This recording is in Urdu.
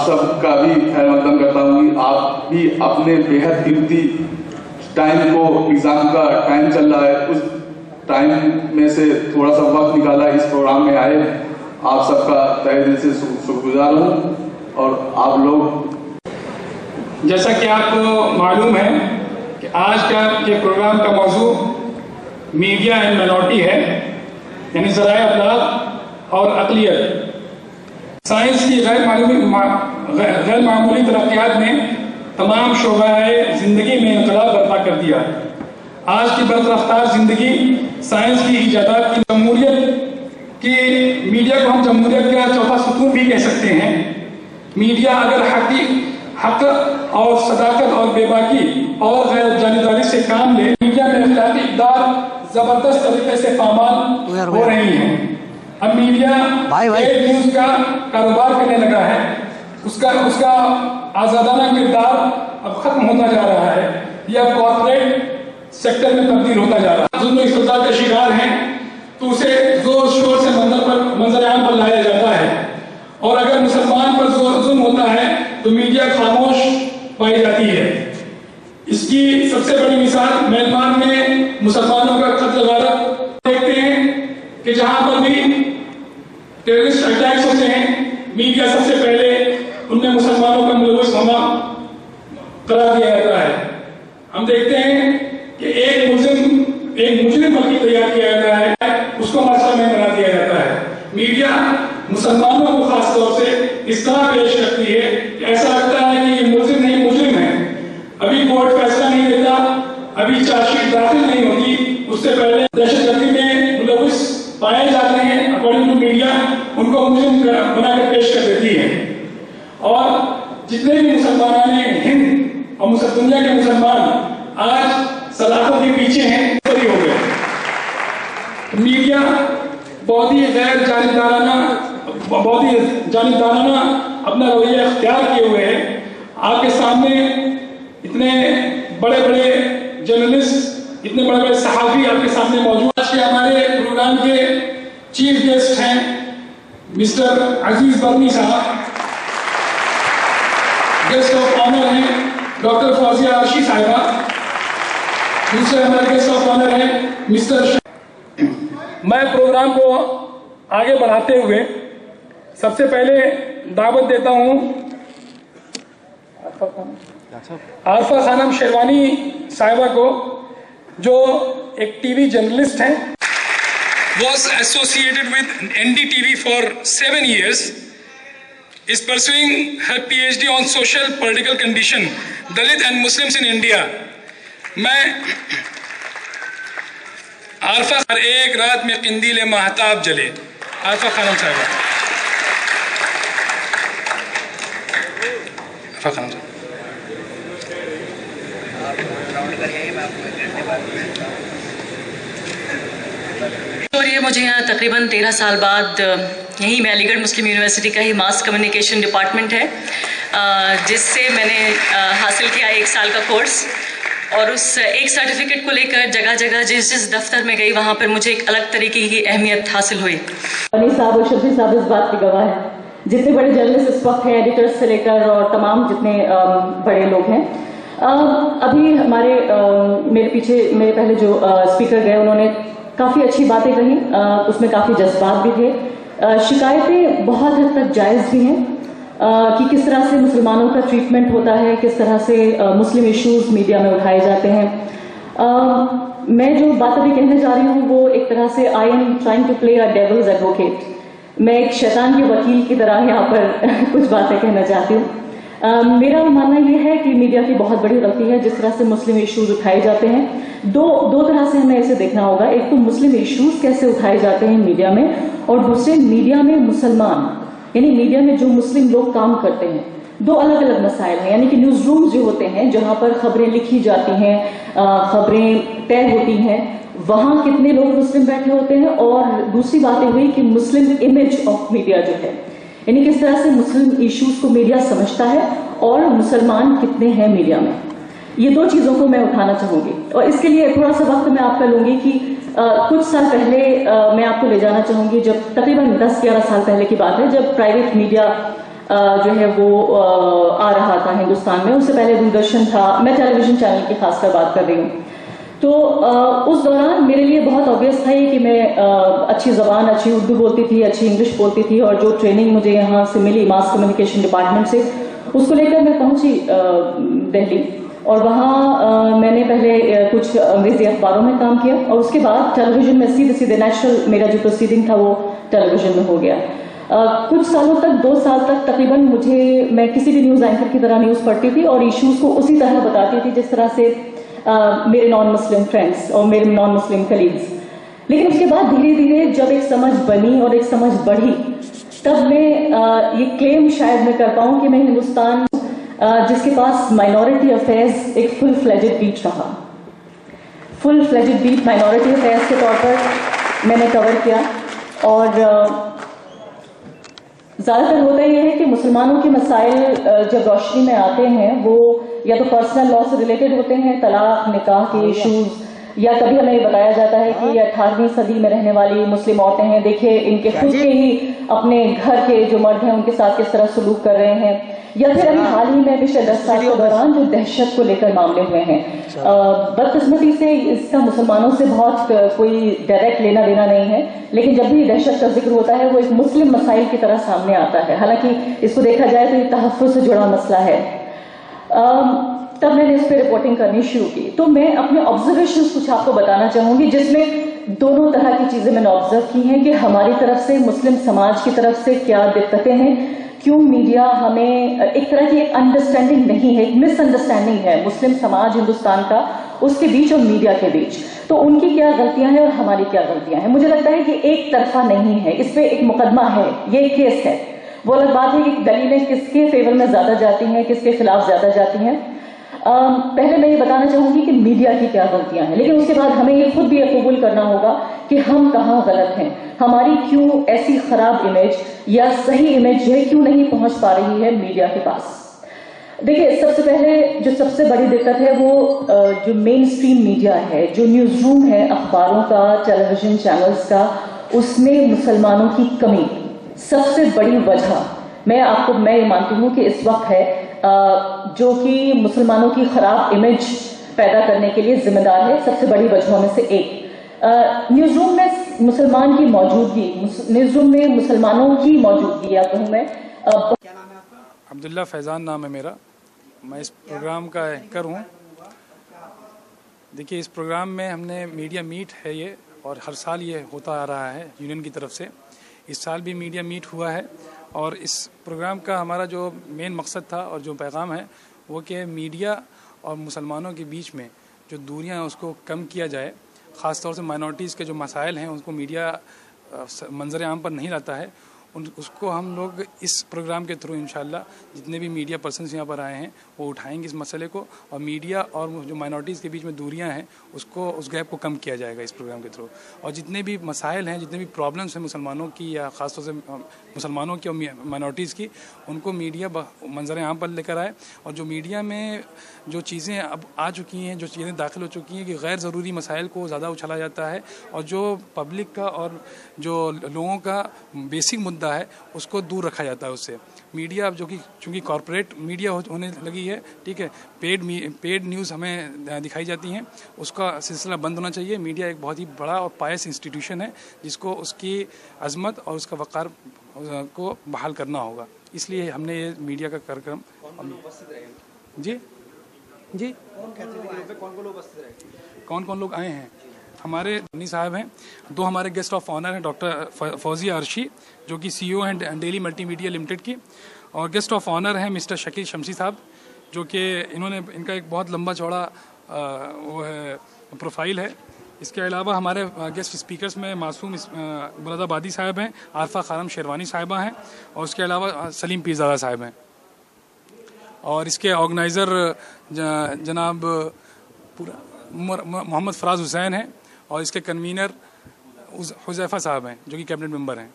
سب کا بھی خیر مقدم کرتا ہوں کہ آپ بھی اپنے بےحد قیمتی ٹائم کو، ایگزام کا ٹائم چل رہا ہے، اس ٹائم میں سے تھوڑا سا وقت نکالا اس پروگرام میں آئے. آپ سب کا تہہ دل سے شکر گزار ہوں. اور آپ لوگ، جیسا کہ آپ کو معلوم ہے کہ آج کا یہ پروگرام کا موضوع میڈیا اینڈ مائنورٹی ہے، یعنی ذرائع ابلاغ اور اقلیت. سائنس کی غیر معمولی ترقیات نے تمام شعبۂ زندگی میں انقلاب برپا کر دیا. آج کی برق رفتار زندگی، سائنس کی ایجادات کی جمہوریت کی، میڈیا کو ہم جمہوریت کا چوتھا ستون بھی کہہ سکتے ہیں. میڈیا اگر حق اور صداقت اور بے باکی اور غیر جانبداری سے کام لے، میڈیا میں اخلاقی اقدار زبردست طریقے سے پامال ہو رہی ہیں. اب میڈیا فیک نیوز کا کاروبار کرنے لگا ہے. اس کا آزادانہ کردار اب ختم ہوتا جا رہا ہے یا کارپوریٹ سیکٹر میں تبدیل ہوتا جا رہا ہے. ظلم و استبداد کا شکار ہیں تو اسے زور شور سے منظر عام پر لایا جاتا ہے، اور اگر مسلمان پر ظلم ہوتا ہے تو میڈیا خاموش پائی جاتی ہے. اس کی سب سے بڑی مثال میانمار میں مسلمانوں کا قتل غارت دیکھتے ہیں کہ جہاں پر بھی ٹیررسٹ اٹیکس ہوتے ہیں، میڈیا سب سے پہلے ان میں مسلمانوں کا ملوث ہونا قرار دیا جاتا ہے. ہم دیکھتے ہیں کہ ایک مجرم بلکہ تیار کیا جاتا ہے، اس کو مسئلہ میں بنا دیا جاتا ہے. میڈیا مسلمانوں کو خاص طور سے اس طرح پیش کرتی ہے کہ ایسا لگتا ہے کہ یہ ملزم نہیں مجرم ہے. ابھی کورٹ فیصلہ نہیں دیتا، ابھی چارج شیٹ داخل نہیں ہوتی، اس سے پہلے دہشت گردی میں ملوث پائے جاتے ہیں اکارڈنگ ٹو میڈیا، ان کو مجرم بنا کر پیش کر دیتی ہے. اور جتنے بھی مسلمان ہند اور دنیا کے مسلمان آج سلاخوں کے پیچھے ہیں، بری ہو گئے. میڈیا بہت ہی جانبدارانہ اپنا رویہ اختیار کیے ہوئے ہے. آپ کے سامنے اتنے بڑے بڑے جرنلسٹ، اتنے بڑے بڑے صحافی آپ کے سامنے موجود. آج کے ہمارے پروگرام کے چیف گیسٹ ہیں مسٹر عزیز برنی صاحب. گیسٹ آف آنر ہیں ڈاکٹر فوزیہ عرشی صاحبہ. دوسرے ہمارے گیسٹ آف آنر ہیں مسٹر میں پروگرام کو آگے بڑھاتے ہوئے سب سے پہلے دعوت دیتا ہوں عارفہ خانم شیروانی صاحبہ کو، جو ایک ٹی وی جرنلسٹ ہیں. Was associated with NDTV for 7 years, is pursuing her PhD on social political condition, Dalit and Muslims in India. میں عارفہ ہر ایک رات میں قندیل ماہتاب جلے. عارفہ خانم صاحبہ. عارفہ خانم صاحبہ. اور یہ مجھے یہاں تقریباً 13 سال بعد یہیں میں علی گڑھ مسلم یونیورسٹی کا ہی ماس کمیونیکیشن ڈپارٹمنٹ ہے، جس سے میں نے حاصل کیا 1 سال کا کورس، اور اس ایک سرٹیفکیٹ کو لے کر جگہ جگہ جس دفتر میں گئی وہاں پر مجھے ایک الگ طریقے کی اہمیت حاصل ہوئی. غنی صاحب اور شفیع صاحب اس بات کی گواہ ہیں، جتنے بڑے جرنلسٹ اس وقت ہیں، ایڈیٹرز سے لے کر اور تمام جتنے بڑے لوگ ہیں. ابھی میرے پیچھے میرے پہلے جو اسپیکر گئے انہوں نے کافی اچھی باتیں کہیں، اس میں کافی جذبات بھی تھے. شکایتیں بہت حد تک جائز بھی ہیں کہ کس طرح سے مسلمانوں کا ٹریٹمنٹ ہوتا ہے، کس طرح سے مسلم ایشوز میڈیا میں اٹھائے جاتے ہیں. میں جو بات ابھی کہنے جا رہی ہوں وہ ایک طرح سے I am trying to play a devil's advocate. میں ایک شیطان کے وکیل کی طرح یہاں پر کچھ باتیں کہنا چاہتی ہوں. میرا ماننا یہ ہے کہ میڈیا کی بہت بڑی غلطی ہے جس طرح سے مسلم ایشوز اٹھائے جاتے ہیں. دو طرح سے ہمیں اسے دیکھنا ہوگا. ایک تو مسلم ایشوز کیسے اٹھائے جاتے ہیں میڈیا میں، اور دوسرے میڈیا میں مسلمان، یعنی میڈیا میں جو مسلم لوگ کام کرتے ہیں. دو الگ الگ مسائل ہیں. یعنی کہ نیوز رومز جو ہوتے ہیں جہاں پر خبریں لکھی جاتی ہیں، خبریں طے ہوتی ہیں، وہاں کتنے لوگ مسلم بیٹھے ہوتے ہیں. اور دوسری باتیں ہوئی کہ مسلم امیج آف میڈیا جو ہے، یعنی کس طرح سے مسلم ایشوز کو میڈیا سمجھتا ہے اور مسلمان کتنے ہیں میڈیا میں. یہ دو چیزوں کو میں اٹھانا چاہوں گی، اور اس کے لیے تھوڑا سا وقت میں آپ کا لوں گی کہ کچھ سال پہلے میں آپ کو لے جانا چاہوں گی، جب تقریباً 10-11 سال پہلے کی بات ہے، جب پرائیویٹ میڈیا جو ہے وہ آ رہا تھا ہندوستان میں. اس سے پہلے دوردرشن تھا. میں ٹیلی ویژن چینل کی خاص کر بات کر رہی ہوں. تو اس دوران میرے لیے بہت آبویس تھا یہ کہ میں اچھی زبان, اچھی اردو بولتی تھی, اچھی انگلش بولتی تھی, اور جو ٹریننگ مجھے یہاں سے ملی ماس کمیونیکیشن ڈپارٹمنٹ سے, اس کو لے کر میں پہنچی دہلی. اور وہاں میں نے پہلے کچھ انگریزی اخباروں میں کام کیا, اور اس کے بعد ٹیلی ویژن میں سیدھے نیچرل میرا جو پروسیڈنگ تھا وہ ٹیلی ویژن میں ہو گیا. کچھ سالوں تک, 2 سال تک تقریباً, میں کسی بھی نیوز اینکر کی طرح نیوز پڑھتی تھی اور ایشوز کو اسی طرح بتاتی تھی جس طرح سے میرے نان مسلم فرینڈس اور میرے نان مسلم کلیگز. لیکن اس کے بعد دھیرے دھیرے جب ایک سمجھ بنی اور ایک سمجھ بڑھی, تب میں یہ کلیم شاید میں کر پاؤں کہ میں ہندوستان جس کے پاس مائنورٹی افیئرز ایک فل فلیجڈ بیٹ رہا, فل فلیجڈ بیٹ مائنورٹی افیئرز کے طور پر میں نے کور کیا. اور زیادہ تر ہوتا یہ ہے کہ مسلمانوں کے مسائل جب روشنی میں آتے ہیں وہ یا تو پرسنل لا سے ریلیٹڈ ہوتے ہیں, طلاق, نکاح کے ایشوز, یا کبھی ہمیں یہ بتایا جاتا ہے کہ یہ 18ویں صدی میں رہنے والی مسلم عورتیں ہیں, دیکھیں ان کے خود کے ہی اپنے گھر کے جو مرد ہیں ان کے ساتھ کس طرح سلوک کر رہے ہیں. یا پھر ابھی حال ہی میں پچھلے 10 سال کے دوران جو دہشت کو لے کر معاملے ہوئے ہیں. بدقسمتی سے اس کا مسلمانوں سے بہت کوئی ڈائریکٹ لینا دینا نہیں ہے, لیکن جب بھی دہشت کا ذکر ہوتا ہے وہ ایک مسلم مسائل کی طرح سامنے آتا ہے, حالانکہ اس کو دیکھا جائے تو یہ تحفظ سے جڑا مسئلہ ہے. تب میں نے اس پہ رپورٹنگ کرنی شروع کی. تو میں اپنے آبزرویشنز کچھ آپ کو بتانا چاہوں گی جس میں دونوں طرح کی چیزیں میں نے آبزرو کی ہیں کہ ہماری طرف سے, مسلم سماج کی طرف سے کیا دقتیں ہیں, کیوں میڈیا ہمیں ایک طرح کی ایک انڈرسٹینڈنگ نہیں ہے, ایک مس انڈرسٹینڈنگ ہے مسلم سماج ہندوستان کا اس کے بیچ اور میڈیا کے بیچ. تو ان کی کیا غلطیاں ہیں اور ہماری کیا غلطیاں ہیں. مجھے لگتا ہے کہ ایک طرفہ نہیں ہے, اس پہ ایک مقدمہ ہے, یہ ایک کیس ہے. وہ الگ بات ہے کہ دلیلیں کس کے فیور میں زیادہ جاتی ہیں, کس کے خلاف زیادہ جاتی ہیں. پہلے میں یہ بتانا چاہوں گی کہ میڈیا کی کیا غلطیاں ہیں, لیکن اس کے بعد ہمیں یہ خود بھی قبول کرنا ہوگا کہ ہم کہاں غلط ہیں, ہماری کیوں ایسی خراب امیج یا صحیح امیج ہے کیوں نہیں پہنچ پا رہی ہے میڈیا کے پاس. دیکھیے, سب سے پہلے جو سب سے بڑی دقت ہے وہ جو مین اسٹریم میڈیا ہے, جو نیوز روم ہے اخباروں کا, ٹیلی ویژن چینلز کا, اس میں مسلمانوں کی کمی سب سے بڑی وجہ میں یہ مانتی ہوں کہ اس وقت ہے, جو کہ مسلمانوں کی خراب امیج پیدا کرنے کے لیے ذمہ دار ہے. سب سے بڑی وجہوں میں سے ایک, نیوز روم میں مسلمان کی موجودگی, نیوز روم میں مسلمانوں کی موجودگی, یا کہوں میں. عبداللہ فیضان نام ہے میرا, میں اس پروگرام کا اینکر ہوں. دیکھیے, اس پروگرام میں ہم نے میڈیا میٹ ہے یہ, اور ہر سال یہ ہوتا آ رہا ہے یونین کی طرف سے. اس سال بھی میڈیا میٹ ہوا ہے, اور اس پروگرام کا ہمارا جو مین مقصد تھا اور جو پیغام ہے وہ کہ میڈیا اور مسلمانوں کے بیچ میں جو دوریاں ہیں اس کو کم کیا جائے. خاص طور سے مائنورٹیز کے جو مسائل ہیں ان کو میڈیا منظر عام پر نہیں لاتا ہے, اس کو ہم لوگ اس پروگرام کے تھرو انشاءاللہ جتنے بھی میڈیا پرسنز یہاں پر آئے ہیں وہ اٹھائیں گے اس مسئلے کو, اور میڈیا اور جو مائنورٹیز کے بیچ میں دوریاں ہیں اس گیپ کو کم کیا جائے گا اس پروگرام کے تھرو. اور جتنے بھی مسائل ہیں, جتنے بھی پرابلمس ہیں مسلمانوں کی, یا خاص طور سے مسلمانوں کی اور مائنورٹیز کی, ان کو میڈیا منظر عام پر لے کر آئے. اور جو میڈیا میں جو چیزیں اب آ چکی ہیں, جو چیزیں داخل ہو چکی ہیں کہ غیر ضروری مسائل کو زیادہ اچھالا جاتا ہے, اور جو پبلک کا اور جو لوگوں کا بیسک مدعا ہے اس کو دور رکھا جاتا ہے اس سے. میڈیا اب جو کہ چونکہ کارپوریٹ میڈیا ہونے لگی ہے, ٹھیک ہے, پیڈ نیوز ہمیں دکھائی جاتی ہیں, اس کا سلسلہ بند ہونا چاہیے. میڈیا ایک بہت ہی بڑا اور پائس انسٹیٹیوشن ہے جس کو اس کی عظمت اور اس کا وقار کو بحال کرنا ہوگا. اس لیے ہم نے یہ میڈیا کا کارکرم. جی کون لوگ آئے ہیں؟ ہمارے دنی صاحب ہیں, 2 ہمارے گیسٹ آف آنر ہیں, ڈاکٹر فوزیہ عرشی جو کہ CEO ہیں ڈیلی ملٹی میڈیا لمیٹڈ کی, اور گیسٹ آف آنر ہیں مسٹر شکیل شمسی صاحب جو کہ ان کا ایک بہت لمبا چوڑا وہ ہے پروفائل ہے. اس کے علاوہ ہمارے گیسٹ اسپیکرز میں معصوم مراد آبادی صاحب ہیں, عارفہ خانم شیروانی صاحبہ ہیں, اور اس کے علاوہ سلیم پیرزادہ صاحب ہیں. اور اس کے آرگنائزر جناب محمد فراز حسین ہیں, اور اس کے کنوینر حذیفہ صاحب ہیں جو کہ کیبنٹ ممبر ہیں.